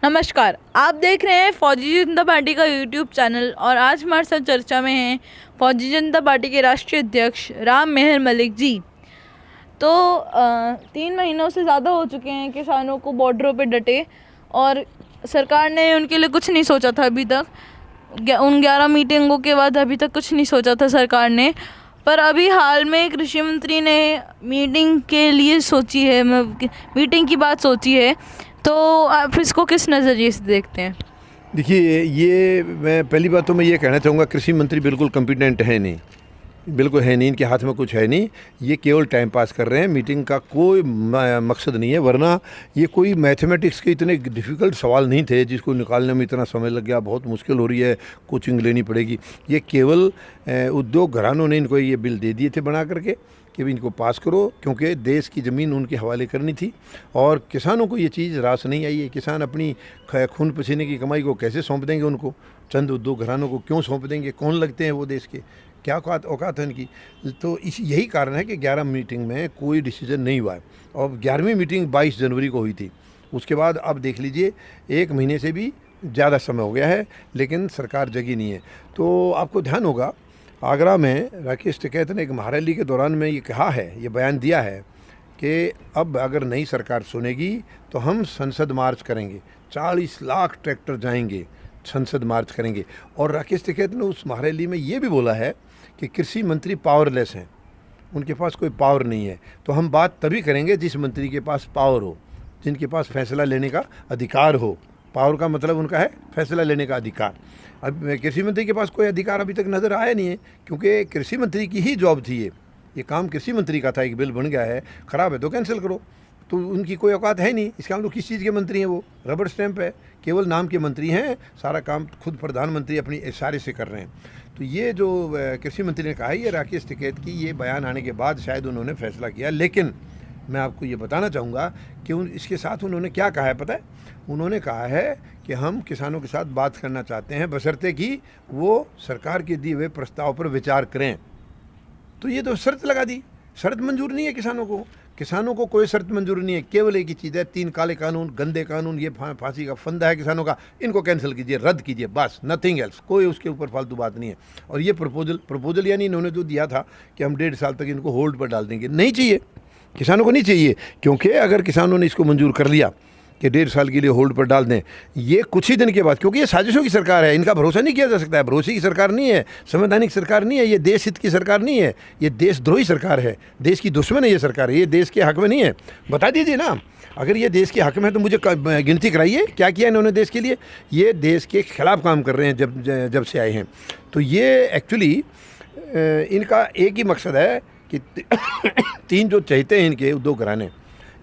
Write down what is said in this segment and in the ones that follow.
नमस्कार, आप देख रहे हैं फौजी जनता पार्टी का यूट्यूब चैनल और आज हमारे साथ चर्चा में हैं फौजी जनता पार्टी के राष्ट्रीय अध्यक्ष राम मेहर मलिक जी। तो 3 महीनों से ज़्यादा हो चुके हैं किसानों को बॉर्डरों पे डटे और सरकार ने उनके लिए कुछ नहीं सोचा था अभी तक। उन 11 मीटिंगों के बाद अभी तक कुछ नहीं सोचा था सरकार ने, पर अभी हाल में कृषि मंत्री ने मीटिंग के लिए सोची है, मीटिंग की बात सोची है। तो आप इसको किस नज़रिए से देखते हैं? देखिए, ये मैं पहली बात तो मैं ये कहना चाहूँगा, कृषि मंत्री बिल्कुल कॉम्पिटेंट है नहीं, बिल्कुल है नहीं, इनके हाथ में कुछ है नहीं। ये केवल टाइम पास कर रहे हैं, मीटिंग का कोई मकसद नहीं है। वरना ये कोई मैथमेटिक्स के इतने डिफ़िकल्ट सवाल नहीं थे जिसको निकालने में इतना समय लग गया, बहुत मुश्किल हो रही है, कोचिंग लेनी पड़ेगी। ये केवल उद्योग घरानों ने इनको ये बिल दे दिए थे बना करके कि भी इनको पास करो, क्योंकि देश की ज़मीन उनके हवाले करनी थी और किसानों को ये चीज़ रास नहीं आई है। किसान अपनी खून पसीने की कमाई को कैसे सौंप देंगे उनको? चंद उद्योग घरानों को क्यों सौंप देंगे? कौन लगते हैं वो देश के? क्या औकात है इनकी? तो यही कारण है कि 11 मीटिंग में कोई डिसीजन नहीं हुआ है और 11वीं मीटिंग 22 जनवरी को हुई थी। उसके बाद अब देख लीजिए 1 महीने से भी ज़्यादा समय हो गया है, लेकिन सरकार जगी नहीं है। तो आपको ध्यान होगा, आगरा में राकेश टिकैत ने एक महारैली के दौरान में ये कहा है, ये बयान दिया है कि अब अगर नई सरकार सुनेगी तो हम संसद मार्च करेंगे, 40 लाख ट्रैक्टर जाएंगे, संसद मार्च करेंगे। और राकेश टिकैत ने उस महारैली में ये भी बोला है कि कृषि मंत्री पावरलेस हैं, उनके पास कोई पावर नहीं है। तो हम बात तभी करेंगे जिस मंत्री के पास पावर हो, जिनके पास फैसला लेने का अधिकार हो। पावर का मतलब उनका है फैसला लेने का अधिकार। अब कृषि मंत्री के पास कोई अधिकार अभी तक नज़र आया नहीं है, क्योंकि कृषि मंत्री की ही जॉब थी ये काम कृषि मंत्री का था। एक बिल बन गया है, ख़राब है तो कैंसिल करो। तो उनकी कोई औकात है नहीं। इसका मतलब किस चीज़ के मंत्री हैं? वो रबड़ स्टैंप है, केवल नाम के मंत्री हैं, सारा काम खुद प्रधानमंत्री अपनी इशारे से कर रहे हैं। तो ये जो कृषि मंत्री ने कहा है, ये राकेश टिकैत की ये बयान आने के बाद शायद उन्होंने फैसला किया। लेकिन मैं आपको ये बताना चाहूँगा कि इसके साथ उन्होंने क्या कहा है पता है? उन्होंने कहा है कि हम किसानों के साथ बात करना चाहते हैं, बशर्ते कि वो सरकार के दिए हुए प्रस्ताव पर विचार करें। तो ये तो शर्त लगा दी। शर्त मंजूर नहीं है किसानों को कोई शर्त मंजूर नहीं है। केवल एक ही चीज़ है, 3 काले कानून, गंदे कानून, ये फांसी का फंदा है किसानों का, इनको कैंसिल कीजिए, रद्द कीजिए, बस, नथिंग एल्स। कोई उसके ऊपर फालतू बात नहीं है। और ये प्रपोजल यानी इन्होंने जो दिया था कि हम 1.5 साल तक इनको होल्ड पर डाल देंगे, नहीं चाहिए, किसानों को नहीं चाहिए। क्योंकि अगर किसानों ने इसको मंजूर कर लिया कि 1.5 साल के लिए होल्ड पर डाल दें, ये कुछ ही दिन के बाद, क्योंकि ये साजिशों की सरकार है, इनका भरोसा नहीं किया जा सकता है। भरोसे की सरकार नहीं है, संवैधानिक सरकार नहीं है, ये देश हित की सरकार नहीं है, ये देशद्रोही सरकार है, देश की दुश्मन है ये सरकार, ये देश के हक में नहीं है। बता दीजिए ना, अगर ये देश के हक में है तो मुझे गिनती कराइए क्या किया इन्होंने देश के लिए। ये देश के खिलाफ काम कर रहे हैं जब से आए हैं। तो ये एक्चुअली इनका एक ही मकसद है कि 3 जो चाहते हैं इनके उद्योग घराने,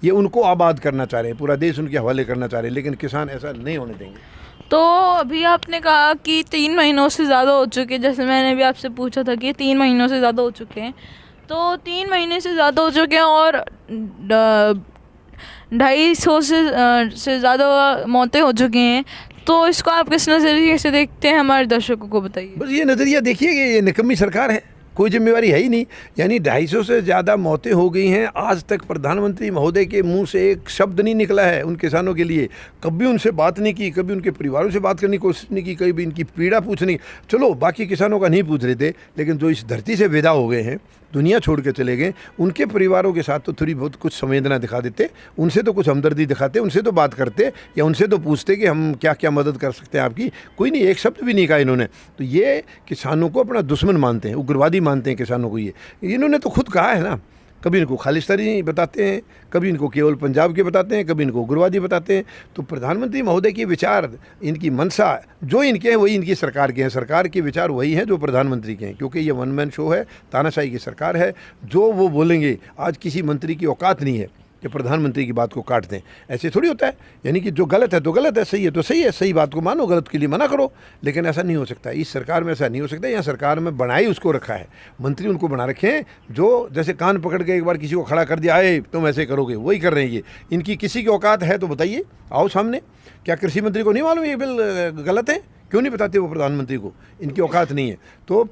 ये उनको आबाद करना चाह रहे हैं, पूरा देश उनके हवाले करना चाह रहे हैं, लेकिन किसान ऐसा नहीं होने देंगे। तो अभी आपने कहा कि 3 महीनों से ज़्यादा हो चुके, जैसे मैंने भी आपसे पूछा था कि 3 महीनों से ज़्यादा हो चुके हैं। तो 3 महीने से ज़्यादा हो चुके हैं और 250 से ज़्यादा मौतें हो चुकी हैं। तो इसको आप किस नज़रिए से देखते हैं, हमारे दर्शकों को बताइए। बस ये नज़रिया देखिए कि ये निकम्मी सरकार है, कोई जिम्मेवारी है ही नहीं। यानी 250 से ज़्यादा मौतें हो गई हैं, आज तक प्रधानमंत्री महोदय के मुंह से एक शब्द नहीं निकला है उन किसानों के लिए। कभी उनसे बात नहीं की, कभी उनके परिवारों से बात करने की कोशिश नहीं की, कभी इनकी पीड़ा पूछने की। चलो बाकी किसानों का नहीं पूछ रहे थे, लेकिन जो इस धरती से विदा हो गए हैं, दुनिया छोड़ के चले गए, उनके परिवारों के साथ तो थोड़ी बहुत कुछ संवेदना दिखा देते, उनसे तो कुछ हमदर्दी दिखाते, उनसे तो बात करते, या उनसे तो पूछते कि हम क्या क्या मदद कर सकते हैं आपकी। कोई नहीं, एक शब्द भी नहीं कहा इन्होंने। तो ये किसानों को अपना दुश्मन मानते हैं, उग्रवादी मानते हैं किसानों को। ये इन्होंने तो खुद कहा है ना, कभी इनको खालिस्तानी बताते हैं, कभी इनको केवल पंजाब के बताते हैं, कभी इनको उग्रवादी बताते हैं। तो प्रधानमंत्री महोदय के विचार, इनकी मंशा जो इनके हैं वही इनकी सरकार के हैं, सरकार के विचार वही हैं जो प्रधानमंत्री के हैं। क्योंकि ये वन मैन शो है, तानाशाही की सरकार है, जो वो बोलेंगे। आज किसी मंत्री की औकात नहीं है कि प्रधानमंत्री की बात को काट दें, ऐसे थोड़ी होता है। यानी कि जो गलत है तो गलत है, सही है तो सही है, सही बात को मानो, गलत के लिए मना करो। लेकिन ऐसा नहीं हो सकता, इस सरकार में ऐसा नहीं हो सकता। यहाँ सरकार में बनाई उसको रखा है, मंत्री उनको बना रखे हैं जो जैसे कान पकड़ के एक बार किसी को खड़ा कर दिया, आए तुम ऐसे करोगे, वही कर रहे हैं ये। इनकी किसी की औकात है तो बताइए, आओ सामने। क्या कृषि मंत्री को नहीं मालूम ये बिल गलत है? क्यों नहीं बताते वो प्रधानमंत्री को? इनकी औकात नहीं है। तो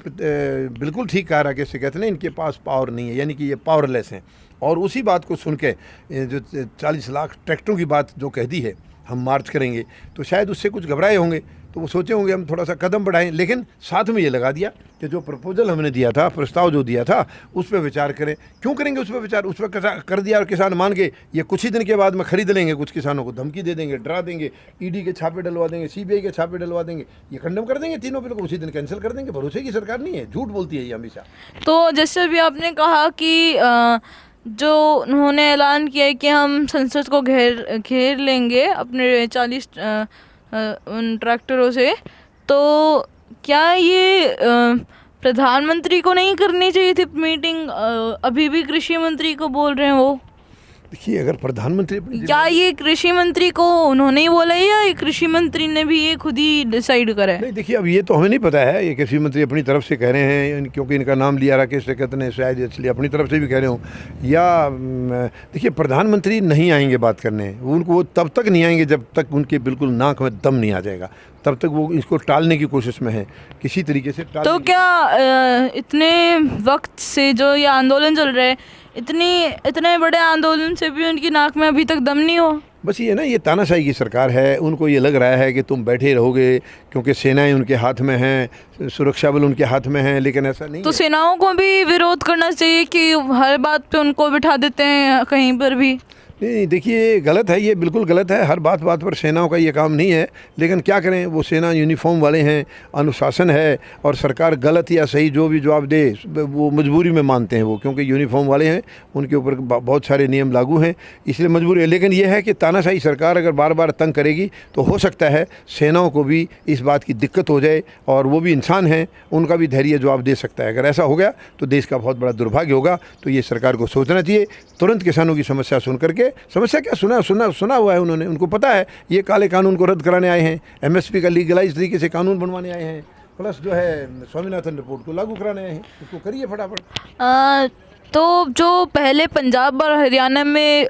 बिल्कुल ठीक कहा राकेश टिकैत ने, इनके पास पावर नहीं है, यानी कि ये पावरलेस हैं। और उसी बात को सुन के जो 40 लाख ट्रैक्टरों की बात जो कह दी है, हम मार्च करेंगे, तो शायद उससे कुछ घबराए होंगे, तो वो सोचे होंगे हम थोड़ा सा कदम बढ़ाएं। लेकिन साथ में ये लगा दिया कि जो प्रपोजल हमने दिया था, प्रस्ताव जो दिया था, उस पर विचार करें। क्यों करेंगे उस पर विचार? उस पर कर दिया और किसान मान के ये कुछ ही दिन के बाद में खरीद लेंगे। कुछ किसानों को धमकी दे देंगे, डरा देंगे, ईडी के छापे डलवा देंगे, सीबीआई के छापे डलवा देंगे, ये कंडेम कर देंगे तीनों बिल को, उसी दिन कैंसिल कर देंगे। भरोसे की सरकार नहीं है, झूठ बोलती है ये हमेशा। तो जैसे अभी आपने कहा कि जो उन्होंने ऐलान किया है कि हम संसद को घेर लेंगे अपने 40 उन ट्रैक्टरों से, तो क्या ये प्रधानमंत्री को नहीं करनी चाहिए थी मीटिंग? अभी भी कृषि मंत्री को बोल रहे हैं वो। देखिए, अगर प्रधानमंत्री क्या ये कृषि मंत्री को उन्होंने ही बोला है या ये कृषि मंत्री ने भी ये खुद ही डिसाइड करा है? नहीं, देखिए अब ये तो हमें नहीं पता है, ये कृषि मंत्री अपनी तरफ से कह रहे हैं, क्योंकि इनका नाम लिया राकेश टिकैत ने, शायद इसलिए अपनी तरफ से भी कह रहे हो। या देखिए, प्रधानमंत्री नहीं आएंगे बात करने, उनको वो तब तक नहीं आएंगे जब तक उनके बिल्कुल नाक में दम नहीं आ जाएगा, तब तक वो इसको टालने की कोशिश में है, किसी तरीके से तो क्या इतने वक्त से जो ये आंदोलन चल रहा है, इतने बड़े आंदोलन से भी उनकी नाक में अभी तक दम नहीं हो? बस ये ना, ये तानाशाही की सरकार है। उनको ये लग रहा है कि तुम बैठे रहोगे क्योंकि सेनाएं उनके हाथ में हैं, सुरक्षा बल उनके हाथ में हैं, लेकिन ऐसा नहीं तो है। सेनाओं को भी विरोध करना चाहिए कि हर बात पे उनको बिठा देते हैं कहीं पर भी। नहीं, देखिए गलत है, ये बिल्कुल गलत है। हर बात पर सेनाओं का ये काम नहीं है, लेकिन क्या करें, वो सेना यूनिफॉर्म वाले हैं, अनुशासन है, और सरकार गलत या सही जो भी जवाब दे वो मजबूरी में मानते हैं वो, क्योंकि यूनिफॉर्म वाले हैं, उनके ऊपर बहुत सारे नियम लागू हैं, इसलिए मजबूरी है। लेकिन ये है कि तानाशाही सरकार अगर बार बार तंग करेगी तो हो सकता है सेनाओं को भी इस बात की दिक्कत हो जाए, और वो भी इंसान हैं, उनका भी धैर्य जवाब दे सकता है। अगर ऐसा हो गया तो देश का बहुत बड़ा दुर्भाग्य होगा। तो ये सरकार को सोचना चाहिए, तुरंत किसानों की समस्या सुन करके, समस्या क्या सुना हुआ है उन्होंने, उनको पता है ये काले कानून को रद्द कराने आए हैं, एमएसपी का लीगलाइज तरीके से कानून बनवाने आए हैं, प्लस जो है स्वामीनाथन रिपोर्ट को लागू कराने आए हैं, उसको करिए फटाफट। तो जो पहले पंजाब और हरियाणा में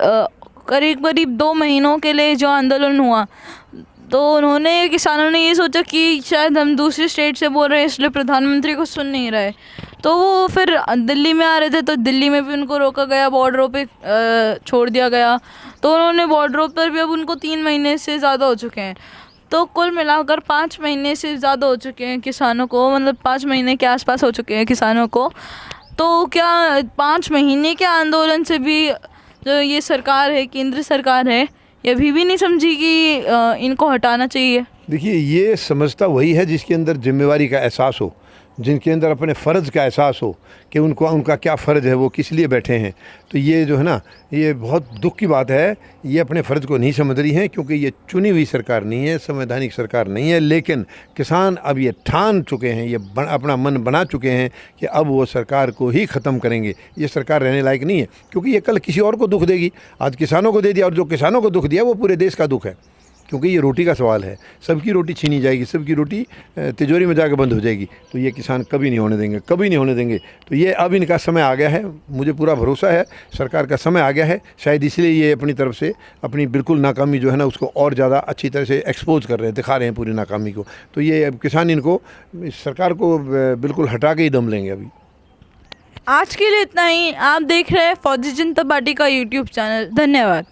करीब करीब 2 महीनों के लिए जो आंदोलन हुआ, तो उन्होंने, किसानों ने ये सोचा कि शायद हम दूसरी स्टेट से बोल रहे हैं इसलिए प्रधानमंत्री को सुन नहीं रहे, तो वो फिर दिल्ली में आ रहे थे, तो दिल्ली में भी उनको रोका गया, बॉर्डरों पे छोड़ दिया गया। तो उन्होंने बॉर्डरों पर भी अब उनको 3 महीने से ज़्यादा हो चुके हैं, तो कुल मिलाकर 5 महीने से ज़्यादा हो चुके हैं किसानों को, मतलब 5 महीने के आसपास हो चुके हैं किसानों को। तो क्या 5 महीने के आंदोलन से भी जो ये सरकार है, केंद्र सरकार है, ये अभी भी नहीं समझी कि इनको हटाना चाहिए? देखिए, ये समझता वही है जिसके अंदर जिम्मेवारी का एहसास हो, जिनके अंदर अपने फ़र्ज़ का एहसास हो कि उनका क्या फ़र्ज़ है, वो किस लिए बैठे हैं। तो ये जो है ना, ये बहुत दुख की बात है, ये अपने फ़र्ज़ को नहीं समझ रही हैं, क्योंकि ये चुनी हुई सरकार नहीं है, संवैधानिक सरकार नहीं है। लेकिन किसान अब ये ठान चुके हैं, ये अपना मन बना चुके हैं कि अब वो सरकार को ही ख़त्म करेंगे। ये सरकार रहने लायक नहीं है, क्योंकि ये कल किसी और को दुख देगी। आज किसानों को दे दिया, और जो किसानों को दुख दिया वो पूरे देश का दुख है, क्योंकि ये रोटी का सवाल है। सबकी रोटी छीनी जाएगी, सबकी रोटी तिजोरी में जाकर बंद हो जाएगी। तो ये किसान कभी नहीं होने देंगे, कभी नहीं होने देंगे। तो ये अब इनका समय आ गया है, मुझे पूरा भरोसा है सरकार का समय आ गया है। शायद इसलिए ये अपनी तरफ से अपनी बिल्कुल नाकामी जो है ना, उसको और ज़्यादा अच्छी तरह से एक्सपोज कर रहे हैं, दिखा रहे हैं पूरी नाकामी को। तो ये अब किसान इनको, इस सरकार को बिल्कुल हटा के ही दम लेंगे अभी। आज के लिए इतना ही। आप देख रहे हैं फौजी जनता पार्टी का यूट्यूब चैनल। धन्यवाद।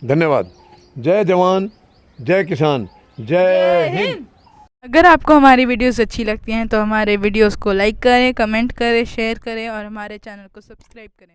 धन्यवाद। जय जवान, जय किसान, जय हिंद। अगर आपको हमारी वीडियोस अच्छी लगती हैं तो हमारे वीडियोस को लाइक करें, कमेंट करें, शेयर करें और हमारे चैनल को सब्सक्राइब करें।